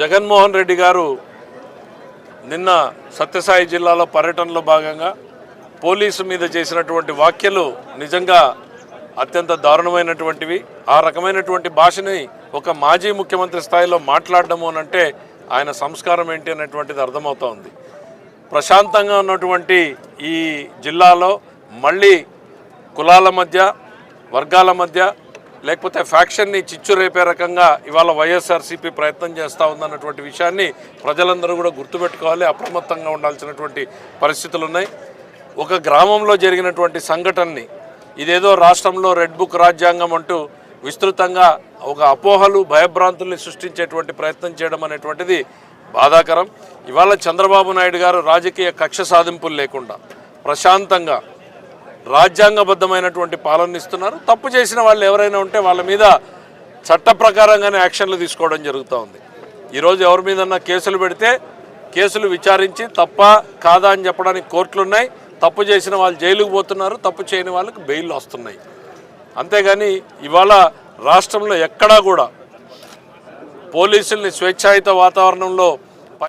జగన్మోహన్ రెడ్డి గారు నిన్న సత్యసాయి జిల్లాలో పర్యటనలో భాగంగా పోలీసు మీద చేసినటువంటి వ్యాఖ్యలు నిజంగా అత్యంత దారుణమైనటువంటివి. ఆ రకమైనటువంటి భాషని ఒక మాజీ ముఖ్యమంత్రి స్థాయిలో మాట్లాడడము అంటే ఆయన సంస్కారం ఏంటి అనేటువంటిది అర్థమవుతోంది. ప్రశాంతంగా ఉన్నటువంటి ఈ జిల్లాలో మళ్ళీ కులాల మధ్య, వర్గాల మధ్య, లేకపోతే ఫ్యాక్షన్ని చిచ్చు రేపే రకంగా ఇవాళ వైఎస్ఆర్సీపీ ప్రయత్నం చేస్తూ ఉందన్నటువంటి విషయాన్ని ప్రజలందరూ కూడా గుర్తుపెట్టుకోవాలి. అప్రమత్తంగా ఉండాల్సినటువంటి పరిస్థితులు ఉన్నాయి. ఒక గ్రామంలో జరిగినటువంటి సంఘటనని ఇదేదో రాష్ట్రంలో రెడ్ బుక్ రాజ్యాంగం అంటూ విస్తృతంగా ఒక అపోహలు, భయభ్రాంతుల్ని సృష్టించేటువంటి ప్రయత్నం చేయడం అనేటువంటిది బాధాకరం. ఇవాళ చంద్రబాబు నాయుడు గారు రాజకీయ కక్ష సాధింపులు లేకుండా ప్రశాంతంగా రాజ్యాంగబద్ధమైనటువంటి పాలన ఇస్తున్నారు. తప్పు చేసిన వాళ్ళు ఎవరైనా ఉంటే వాళ్ళ మీద చట్ట ప్రకారంగానే యాక్షన్లు తీసుకోవడం జరుగుతూ ఉంది. ఈరోజు ఎవరి మీదన్నా కేసులు పెడితే కేసులు విచారించి తప్ప కాదా అని చెప్పడానికి కోర్టులు ఉన్నాయి. తప్పు చేసిన వాళ్ళు జైలుకు పోతున్నారు, తప్పు చేయని వాళ్ళకి బెయిల్ వస్తున్నాయి. అంతేగాని ఇవాళ రాష్ట్రంలో ఎక్కడా కూడా పోలీసుల్ని స్వేచ్ఛాయుత వాతావరణంలో